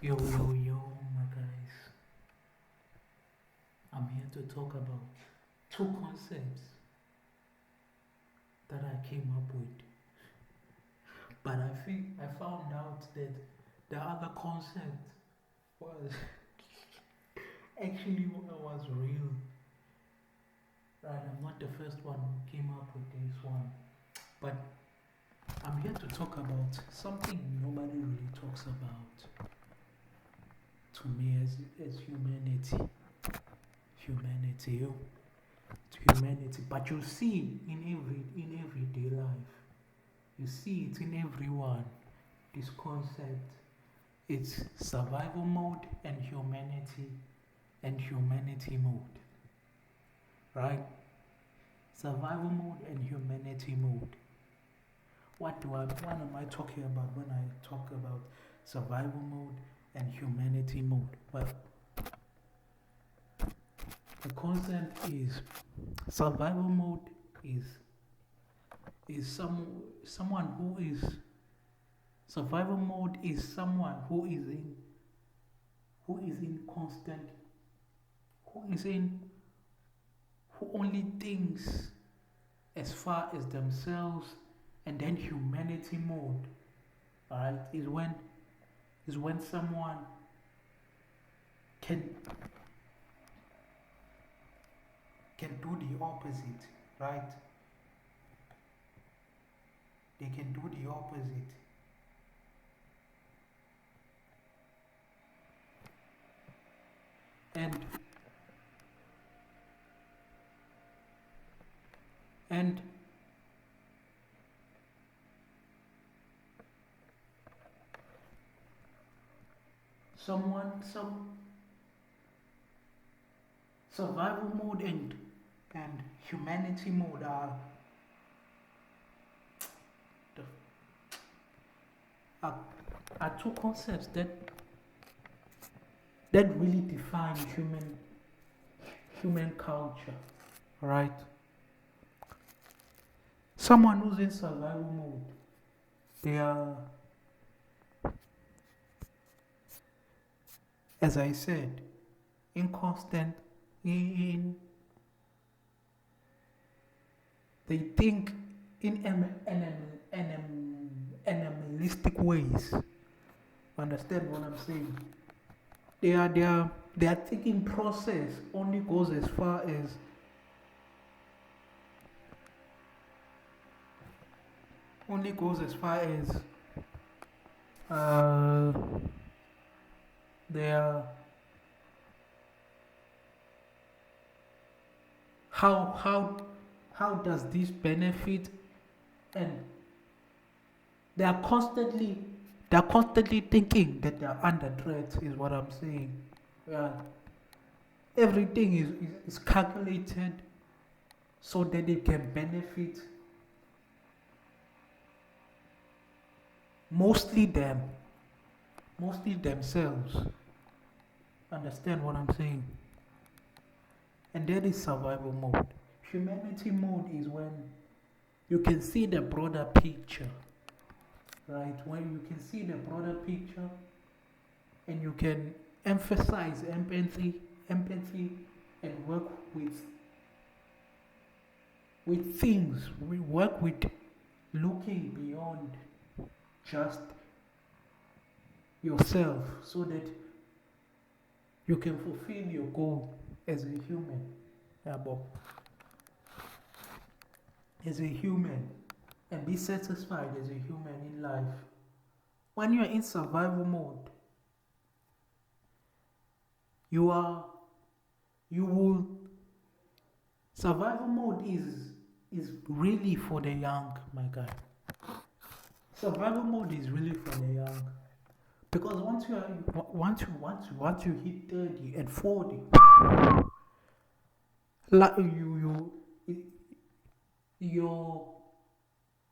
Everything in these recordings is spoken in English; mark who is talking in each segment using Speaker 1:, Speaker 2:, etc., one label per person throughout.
Speaker 1: Yo, yo, yo, my guys. I'm here to talk about two concepts that I came up with. But I think I found out that the other concept was actually what was real. Right, I'm not the first one who came up with this one. But I'm here to talk about something nobody really talks about to me as humanity. Humanity, yo. Humanity. But you see in everyday life. You see it in everyone. This concept. It's survival mode and humanity mode. Right? Survival mode and humanity mode. What am I talking about when I talk about survival mode and humanity mode? Well, the concept is survival mode is someone who is survival mode is someone who is in constant who is in who only thinks as far as themselves, and then humanity mode, alright, is when someone can can do the opposite, right? They can do the opposite. And and some survival mode and humanity mode the, are, are two concepts that really define human culture, right? Someone who's in survival mode, they are, as I said, inconstant in they think in animalistic ways. Understand what I'm saying? Their thinking process only goes as far as only goes as far as uh, their how how how does this benefit, and they are constantly thinking that they are under threat is what I'm saying. Yeah, everything is calculated so that they can benefit mostly them, mostly themselves. Understand what I'm saying? And that is survival mode. Humanity mode is when you can see the broader picture, right? When you can see the broader picture and you can emphasize empathy, and work with things. We work with looking beyond just yourself so that you can fulfill your goal as a human. Yeah, Bob. As a human, and be satisfied as a human in life. When you're in survival mode, you are you will survival mode is really for the young, my guy. Survival mode is really for the young. Because once you hit 30 and 40, like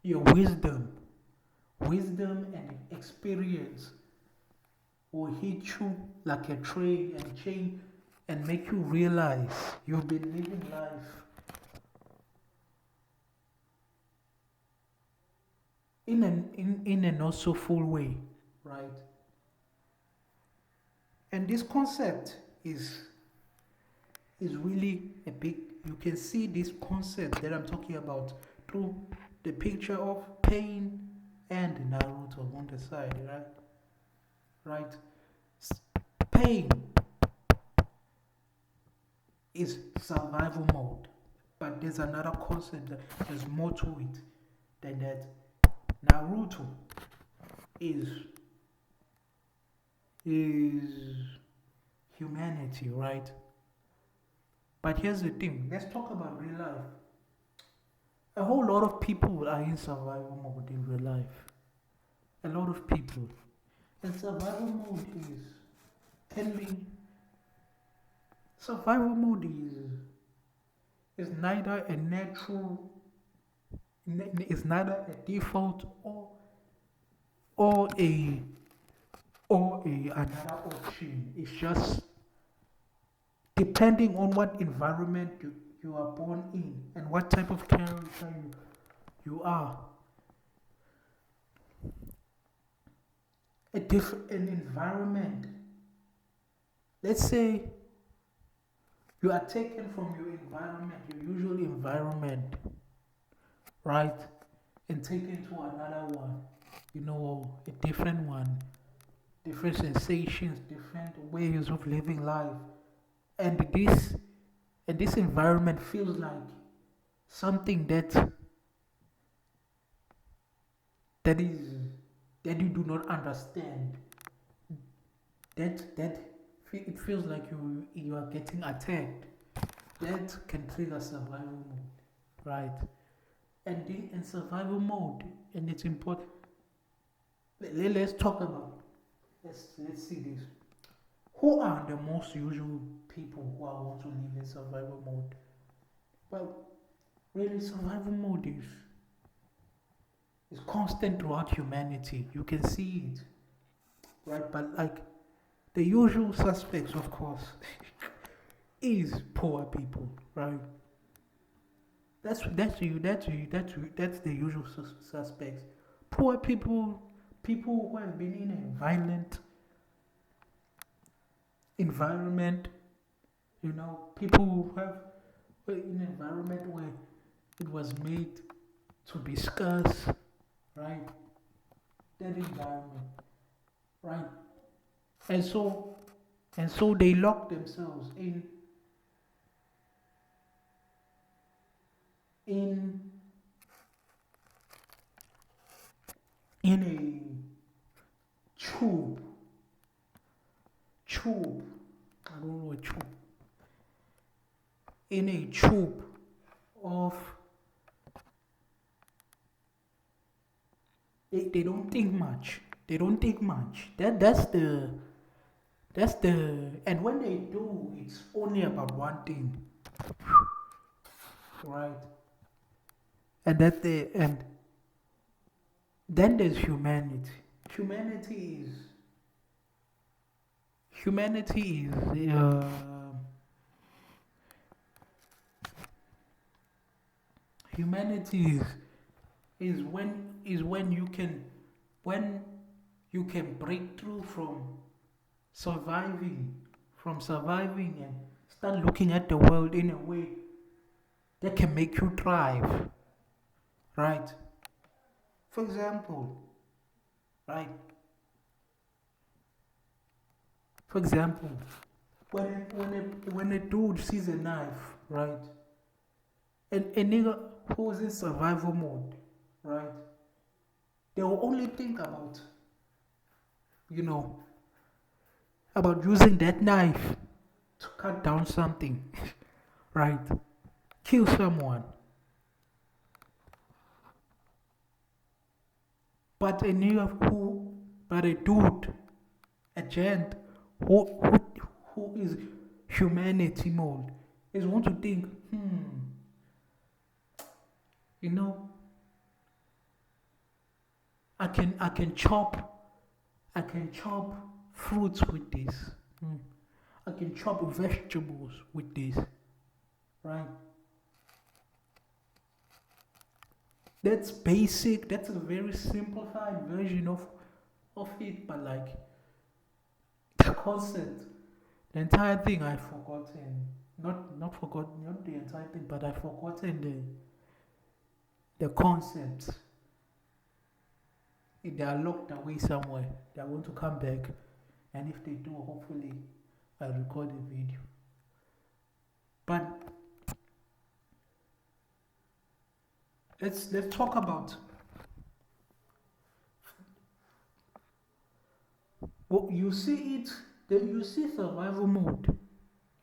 Speaker 1: your wisdom and experience will hit you like a train and chain and make you realize you've been living life in a not so full way, right? And this concept is really a big. You can see this concept that I'm talking about through the picture of Pain and Naruto on the side, right? Right. Pain is survival mode, but there's another concept that there's more to it than that. Naruto is is humanity, right? But here's the thing. Let's talk about real life. A whole lot of people are in survival mode in real life. A lot of people. And survival mode is can be survival mode is neither a natural is neither a default or a another option. It's just depending on what environment you are born in and what type of character you are. An environment. Let's say you are taken from your environment, your usual environment, right? And taken to another one. A different one. Different sensations, different ways of living life. And this environment feels like something that is that you do not understand. That it feels like you are getting attacked. That can trigger survival mode, right? And in survival mode, and it's important. Let's talk about. Let's see this. Who are the most usual people who are want to live in survival mode? Well, really, survival mode is constant throughout humanity. You can see it, right? But like the usual suspects, of course, is poor people, right? That's the usual suspects. Poor people, people who have been in a violent environment, people who have in an environment where it was made to be scarce, right? That environment, right? And so they lock themselves in in a tube. I don't know a tube. In a tube of they don't think much. They don't think much. That's the and when they do, it's only about one thing, right? And then there's humanity. Humanity is humanity is humanity is when you can break through surviving surviving and start looking at the world in a way that can make you thrive, right? For example, right? For example, when a dude sees a knife, right? And a nigga who's in survival mode, right? They will only think you know, about using that knife to cut down something, right? Kill someone. But a dude, a gent who is humanity mode, is want to think, you know, I can chop fruits with this. I can chop vegetables with this, right? That's basic. That's a very simplified version of it, but like the concept. The entire thing I've forgotten. Not forgotten, not the entire thing, but I've forgotten the concepts. If they are locked away somewhere, they want to come back, and if they do, hopefully, I'll record a video. But let's talk about what you see it. You see survival mode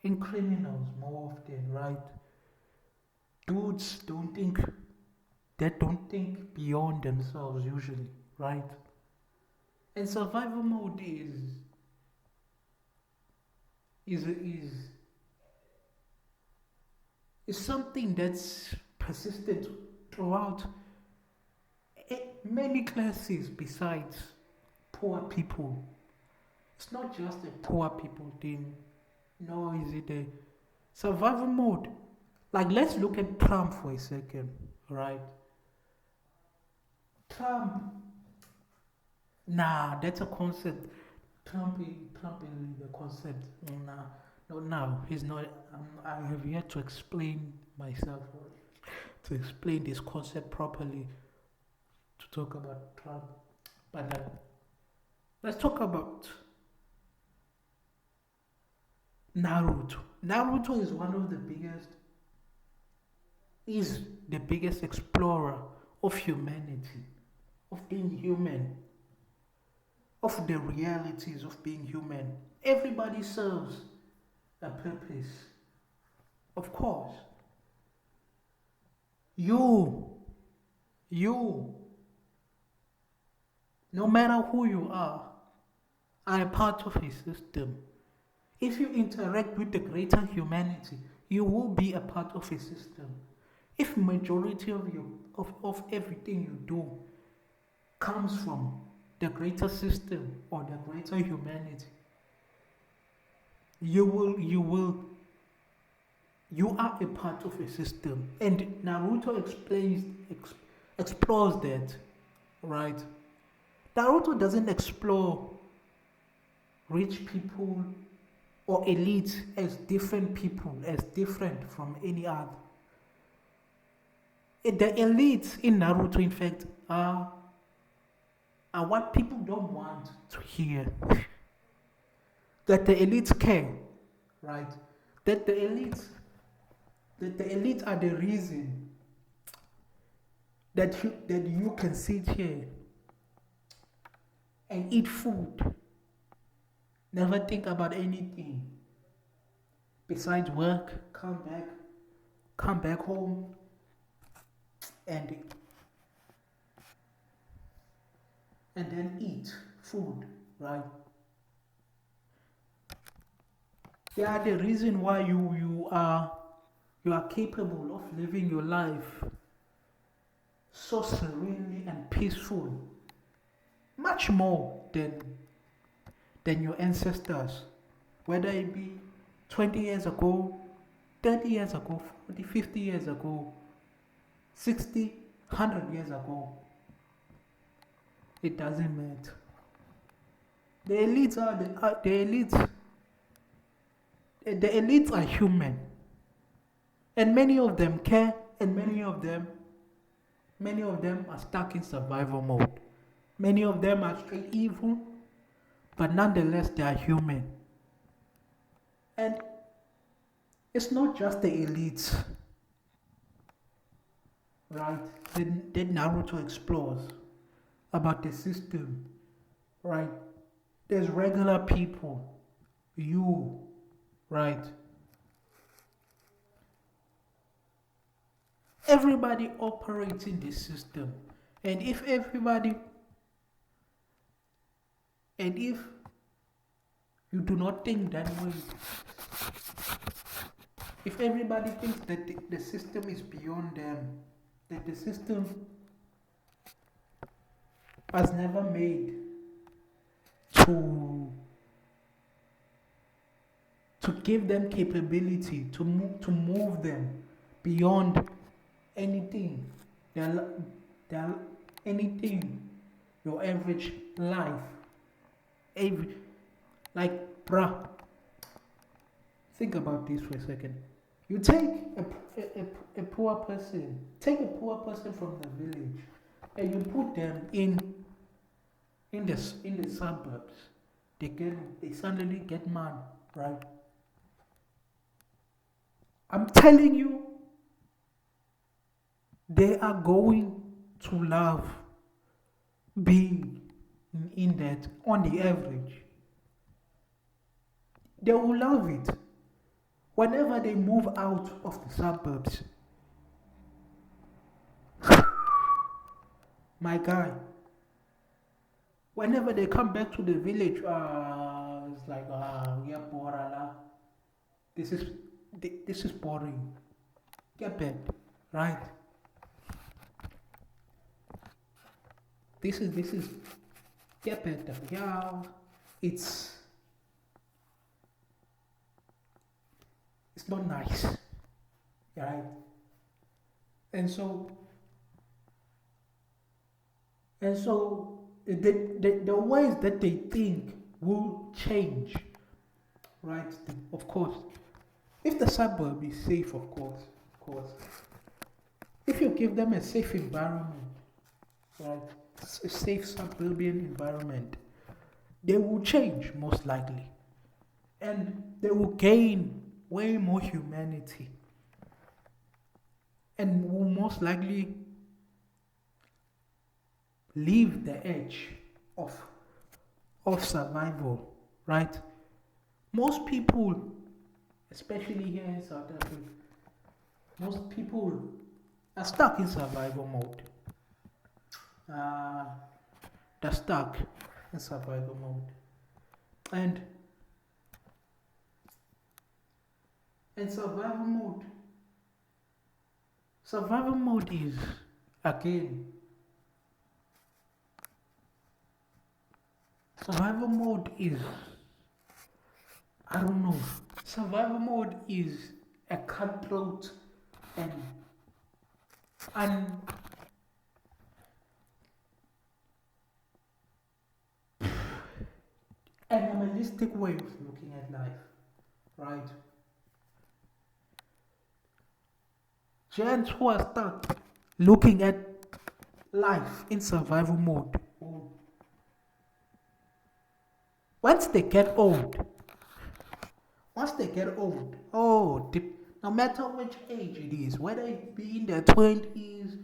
Speaker 1: in criminals more often, right? Dudes don't think beyond themselves usually, right? And survival mode is is is something that's persistent throughout many classes besides poor people. It's not just a poor people thing. No, is it a survival mode? Like, let's look at Trump for a second, right? Trump, nah, that's a concept. Trump is the concept. Nah, no, now he's not. I have yet to explain myself, to explain this concept properly, to talk about Trump. But let's talk about Naruto. Naruto is one of the biggest, is the biggest explorer of humanity, of being human, of the realities of being human. Everybody serves a purpose. Of course. You, no matter who you are a part of a system. If you interact with the greater humanity, you will be a part of a system. If majority of everything you do comes from the greater system or the greater humanity, you are a part of a system. And Naruto explores that, right? Naruto doesn't explore rich people or elite as different people, as different from any other. The elites in Naruto, in fact, are what people don't want to hear. That the elites care, right? That the elites are the reason that you can sit here and eat food, never think about anything besides work, come back home, and then eat food, right? They are the reason why you are capable of living your life so serenely and peaceful, much more than your ancestors, whether it be 20 years ago, 30 years ago, 40, 50 years ago, 60, 100 years ago. It doesn't matter. The elites the elites. The elites are human, and many of them care, and many of them are stuck in survival mode. Many of them are straight evil, but nonetheless they are human. And it's not just the elites, right? That Naruto explores about the system, right? There's regular people, you, right? Everybody operates in this system. And if you do not think that way, if everybody thinks that the system is beyond them, that the system was never made to give them capability to move them beyond anything, anything, your average life, like Bruh, think about this for a second. You take a poor person, take a poor person from the village, and you put them in the suburbs. They suddenly get mad, right? I'm telling you, they are going to love being in that on the average. They will love it. Whenever they move out of the suburbs, my guy, whenever they come back to the village, it's like, we are bored, this is this is boring. Get back, right? This is get better. Yeah, it's it's not nice, right? And so the ways that they think will change, right? Of course, if the suburb is safe, of course, if you give them a safe environment, right, a safe suburban environment, they will change most likely, and they will gain way more humanity, and will most likely leave the edge of survival, right? Most people, especially here in South Africa, most people are stuck in survival mode. Uh, they're stuck in survival mode, and in survival mode is again. Survival mode is, I don't know. Survival mode is a cutthroat and an animalistic way of looking at life, right? Giants who are stuck looking at life in survival mode. Once they get old, no matter which age it is, whether it be in their 20s,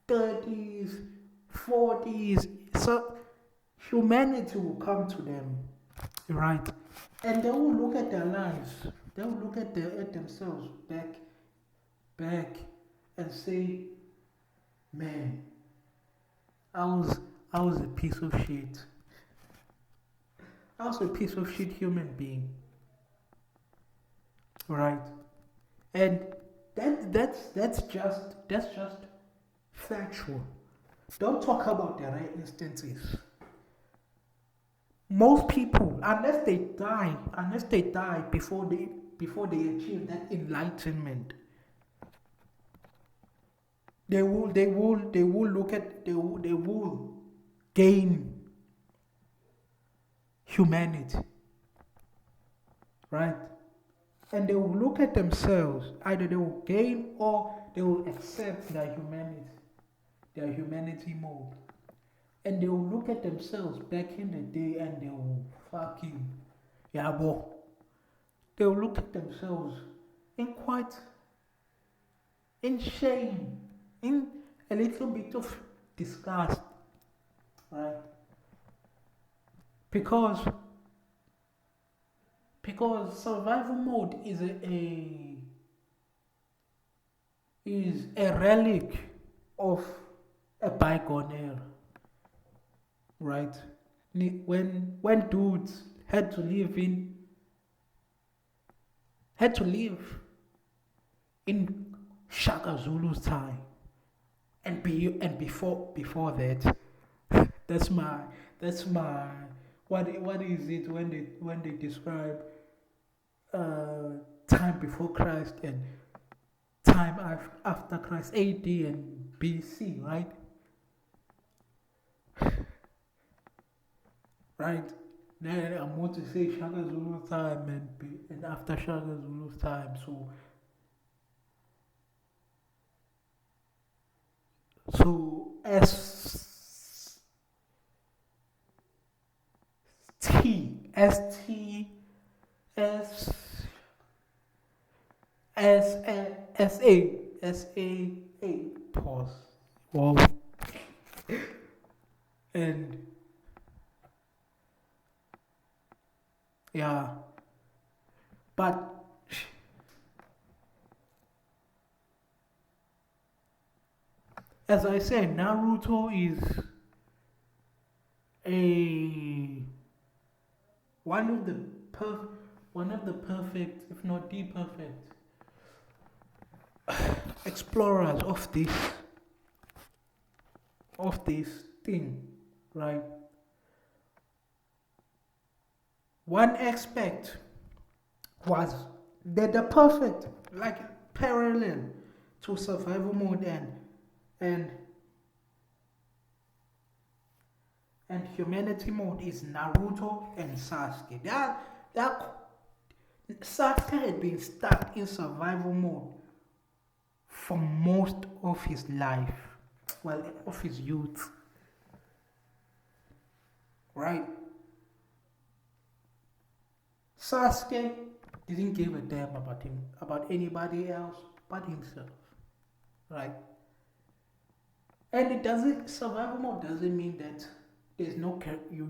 Speaker 1: 30s, 40s, so humanity will come to them, right? And they will look at their lives, they will look at themselves back, and say, man, I was a piece of shit. I was a piece of shit human being, right? And that's just factual. Don't talk about the rare instances. Most people, unless they die before they achieve that enlightenment, they will look at they will gain humanity, right? And they will look at themselves, either they will gain or they will accept their humanity mode. And they will look at themselves back in the day and they will fucking, yeah, boy. They will look at themselves in shame, in a little bit of disgust, right? Because survival mode is a relic of a bygone era, right? When dudes had to live in Shaka Zulu's time, and before that, that's my what is it when they describe time before Christ and time after Christ, AD and BC, right? Right. Then I'm going to say Shaka Zulu time and after Shaka Zulu time. So S T S S A pause. Well, and yeah, but as I said, Naruto is a one of the perf- one of the perfect, if not the perfect, explorers of this thing, right? One aspect was that the perfect, like parallel to survival mode and and humanity mode is Naruto and Sasuke. That Sasuke had been stuck in survival mode for most of his life, well, of his youth, right? Sasuke didn't give a damn about him, about anybody else but himself, right? And it doesn't survival mode doesn't mean that there's no you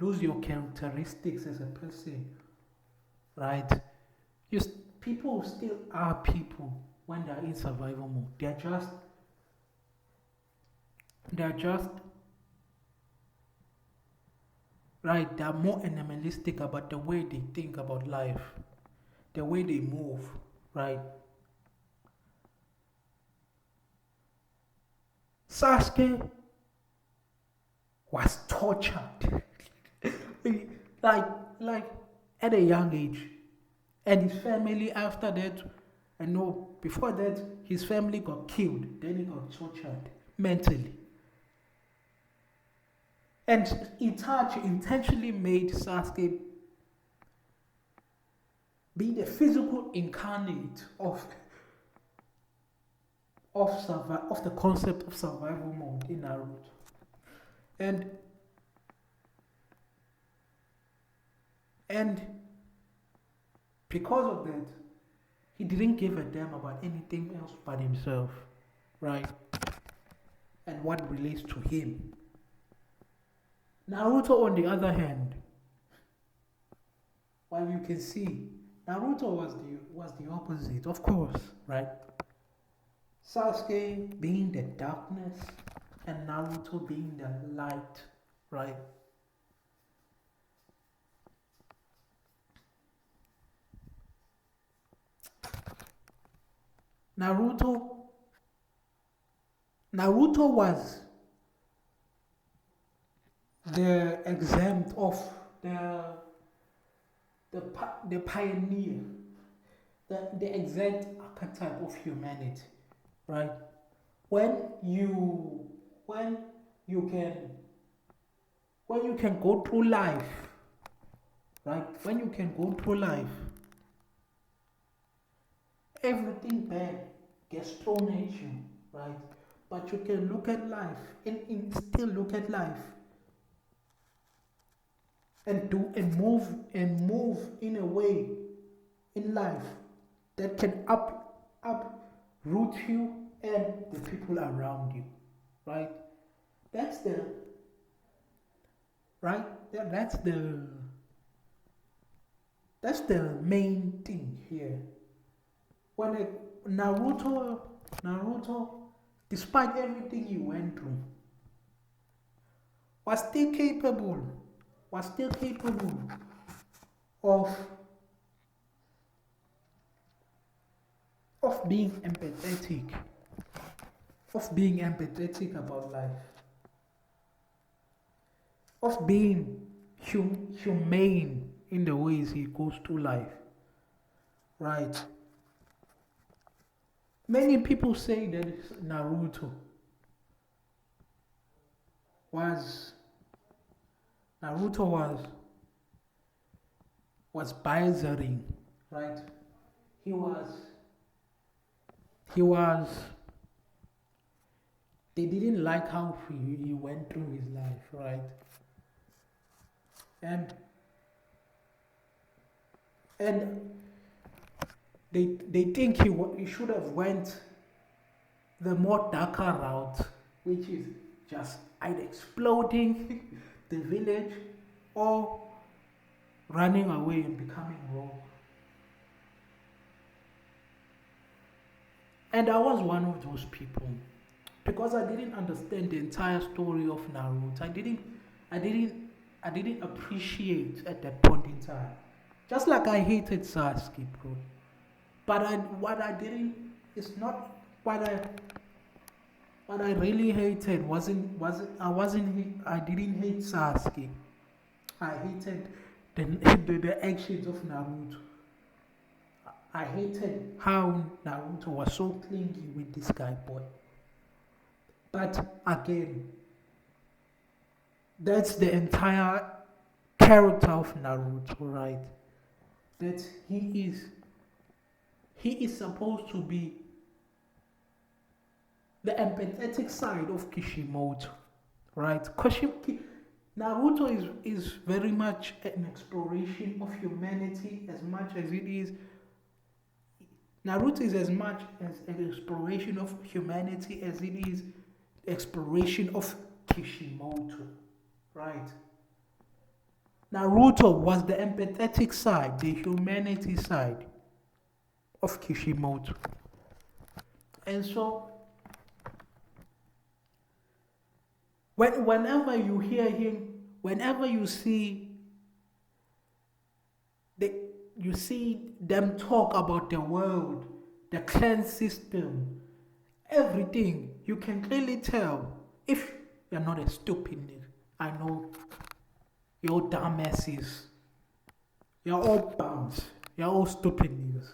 Speaker 1: lose your characteristics as a person, right? You people still are people when they're in survival mode. They're just right. They're more animalistic about the way they think about life, the way they move, right? Sasuke was tortured, like like at a young age, and his family after that. I know before that his family got killed, then he got tortured mentally, and Itachi intentionally made Sasuke be the physical incarnate of the concept of survival mode in Naruto, and and because of that, he didn't give a damn about anything else but himself, right? And what relates to him. Naruto, on the other hand, while you can see, Naruto was the opposite, of course, right? Sasuke being the darkness and Naruto being the light, right? Naruto Naruto was the exempt of the the pioneer, the exact archetype of humanity, right? When you when you can when you can go through life, right? When you can go through life, everything bad gets thrown at you, right? But you can look at life and still look at life and do and move in a way in life that can uproot you and the people around you, right? That's the right. That's the main thing here. When Naruto, despite everything he went through, was still capable, was still capable of being empathetic, about life, of being humane in the ways he goes through life, right? Many people say that was Naruto was bizaring, right? He was he was they didn't like how he went through his life, right? And and they think he should have went the more darker route, which is just either exploding the village or running away and becoming rogue. And I was one of those people because I didn't understand the entire story of Naruto. I didn't, I didn't appreciate at that point in time. Just like I hated Sasuke, bro. But what I didn't, it's not what I really hated wasn't I wasn't I didn't hate Sasuke. I hated the the actions of Naruto. I hated how Naruto was so clingy with this guy boy. But again, that's the entire character of Naruto, right? That he is supposed to be the empathetic side of Kishimoto, right? Naruto is very much an exploration of humanity as much as it is. Naruto is as much as an exploration of humanity as it is exploration of Kishimoto, right? Naruto was the empathetic side, the humanity side of Kishimoto. And so, whenever you hear him, whenever the, you see them talk about the world, the clan system, everything, you can clearly tell if you're not a stupid nigga. I know you're dumbasses. You're all bums. You're all stupid niggas.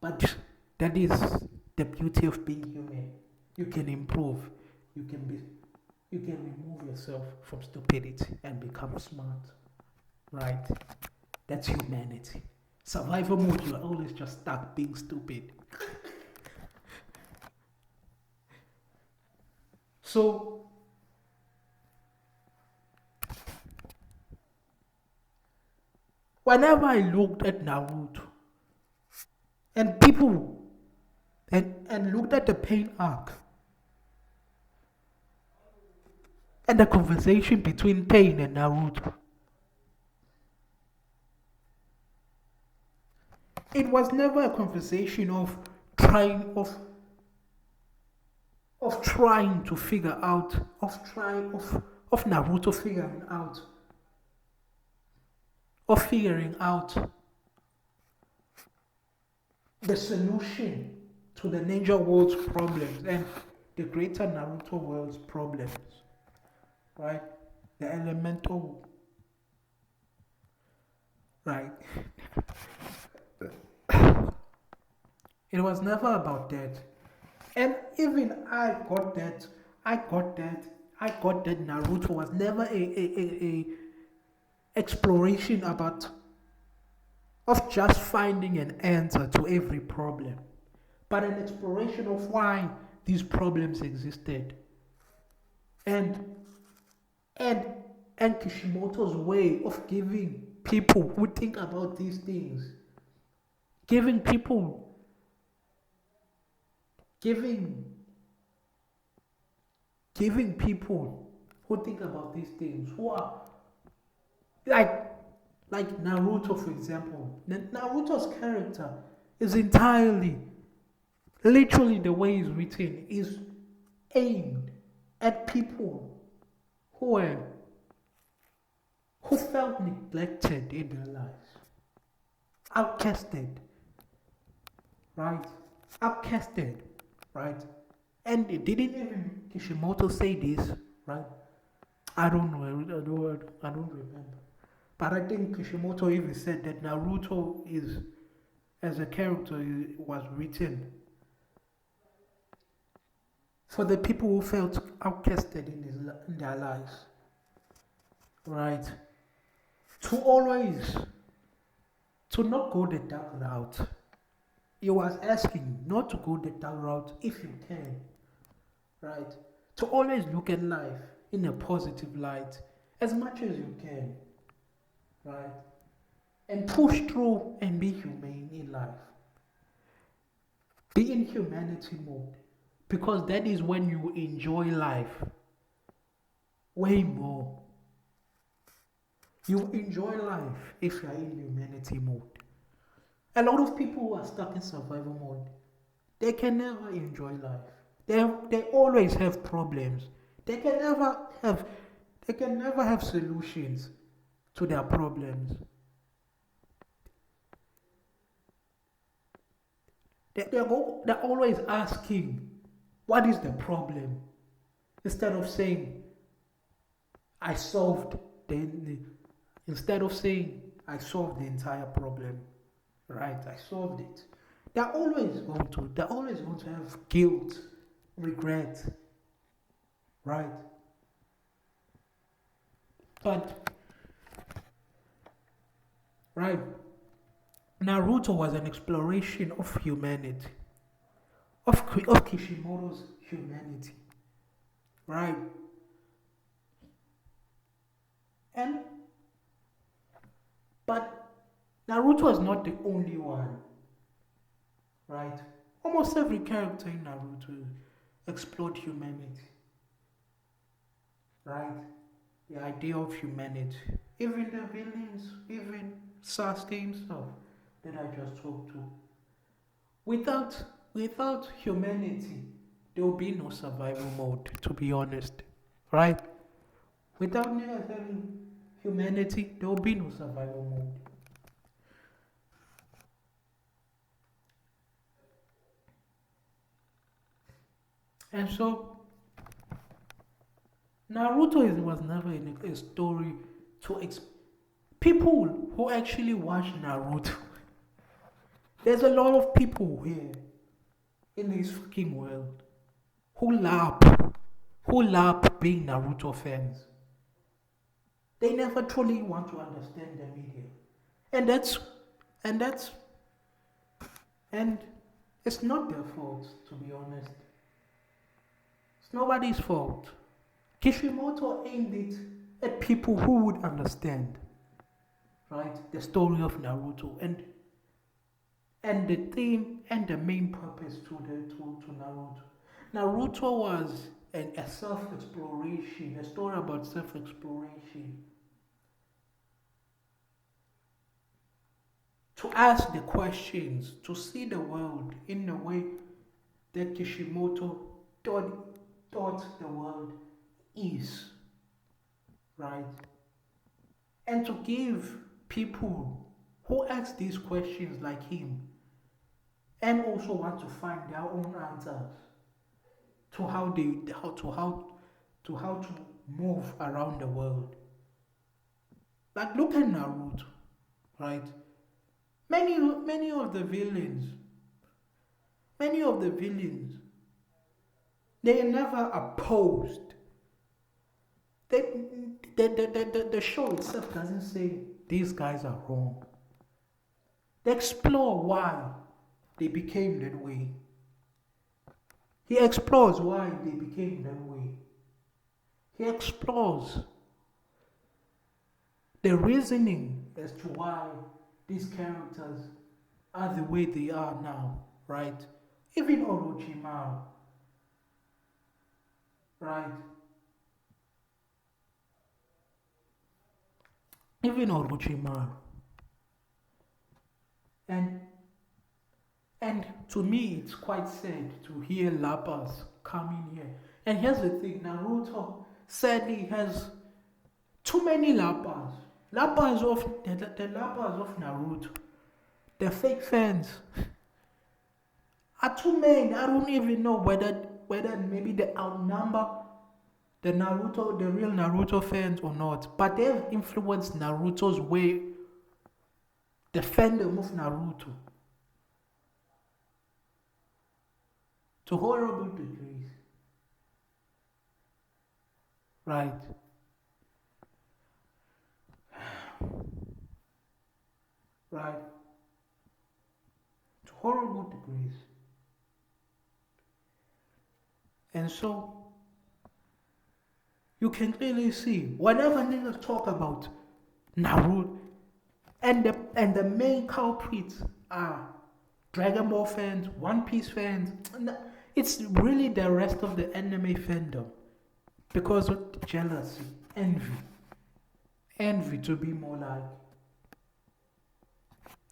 Speaker 1: But that is the beauty of being human. You can improve. You can remove yourself from stupidity and become smart. Right? That's humanity. Survival mode, you're always just stuck being stupid. So whenever I looked at Naruto and people and looked at the pain arc and the conversation between Pain and Naruto, it was never a conversation of trying trying to figure out of Naruto figuring out the solution to the ninja world's problems and the greater Naruto world's problems, right? The elemental, right? It was never about that. And even I got that Naruto was never a exploration of just finding an answer to every problem, but an exploration of why these problems existed. And and and Kishimoto's way of giving people who think about these things, giving people giving giving people who think about these things, who are like Naruto, for example. Naruto's character is entirely, literally the way it's written, is aimed at people who were who felt neglected in their lives, outcasted, right? Outcasted, right? And it didn't even Kishimoto say this, right? I don't know. I don't remember. But I think Kishimoto even said that Naruto is, as a character, was written for the people who felt outcasted in their lives, right? To always, to not go the dark route. He was asking not to go the dark route if you can, right? To always look at life in a positive light as much as you can, right? And push through and be humane in life. Be in humanity mode because that is when you enjoy life way more. You enjoy life if you are in humanity mode. A lot of people who are stuck in survival mode, they can never enjoy life. They always have problems. They can never have they can never have solutions to their problems. They're always asking, what is the problem? Instead of saying, I solved the instead of saying I solved the entire problem. Right, I solved it. They're always going to have guilt, regret, right? But right, Naruto was an exploration of humanity, of Kishimoto's humanity, right? And but Naruto is not the only one, right? Almost every character in Naruto explored humanity, right? The idea of humanity. Even the villains, even Sasuke himself that I just talked to. Without without humanity, there will be no survival mode, to be honest. Right? Without having humanity, there will be no survival mode. And so was never a story to people who actually watch Naruto. There's a lot of people here in this fucking world who love who love being Naruto fans. They never truly want to understand the media. And and that's and it's not their fault, to be honest. It's nobody's fault. Kishimoto aimed it at people who would understand, right? The story of Naruto and the theme and the main purpose to Naruto. Naruto was a self exploration, a story about self exploration. To ask the questions, to see the world in the way that Kishimoto thought the world is, right? And to give people who ask these questions like him and also want to find their own answers to how to move around the world. Like look at Naruto, right? Many of the villains, many of the villains, they never opposed. They, the show itself doesn't say these guys are wrong. They explore why they became that way. He explores why they became that way. He explores the reasoning as to why these characters are the way they are now, right? Even Orochimaru, right? Even Orochimaru. And and to me it's quite sad to hear Lapas come in here. And here's the thing, Naruto sadly has too many Lapas. The Lapas of Naruto, the fake fans are too many. I don't even know whether maybe they outnumber the real Naruto fans or not. But they've influenced Naruto's way, the fandom of Naruto, to horrible degrees. Right. right? To horrible degrees. And so you can clearly see whenever niggas talk about Naruto and the main culprits are Dragon Ball fans, One Piece fans. It's really the rest of the anime fandom because of jealousy, envy to be more like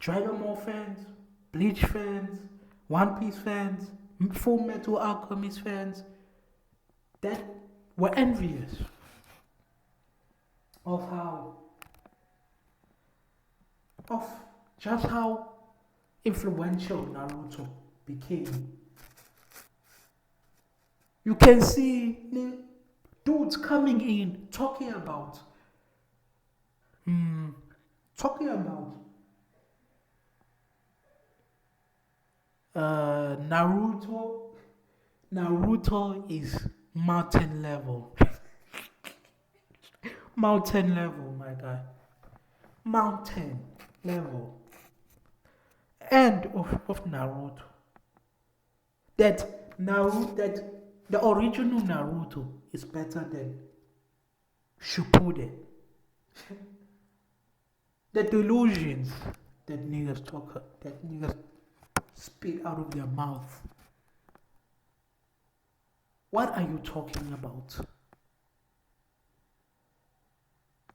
Speaker 1: Dragon Ball fans, Bleach fans, One Piece fans, Full Metal Alchemist fans that were envious of of just how influential Naruto became. You can see dudes coming in hmm, talking about Naruto. Naruto is mountain level. Mountain level, my guy. Mountain level. End of Naruto. That the original Naruto is better than Shippuden. The delusions that niggas spit out of their mouth. What are you talking about?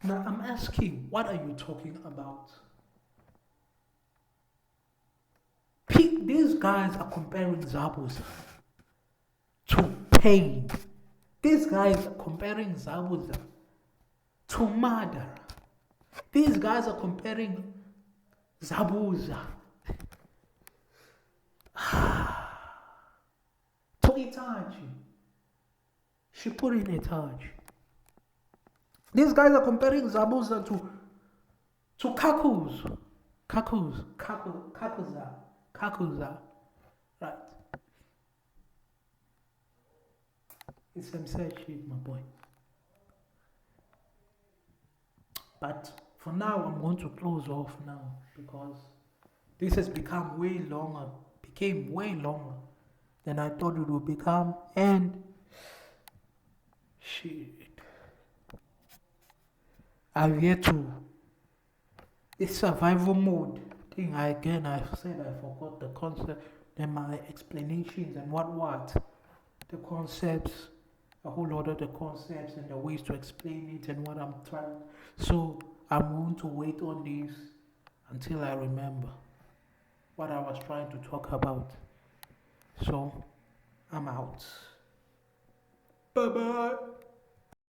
Speaker 1: Now I'm asking, what are you talking about? These guys are comparing Zabuza to pain. These guys are comparing Zabuza to murder. These guys are comparing Zabuza to Itachi. She put in Itachi. These guys are comparing Zabuza to Kakuza. Right. It's some sad shit, my boy. But for now, I'm going to close off now because this has became way longer than I thought it would become. And shit, I've yet to this survival mode thing. I said I forgot the concept and my explanations and what the concepts, a whole lot of the concepts and the ways to explain it and what I'm trying. So I'm going to wait on this until I remember what I was trying to talk about. So I'm out. Bye bye.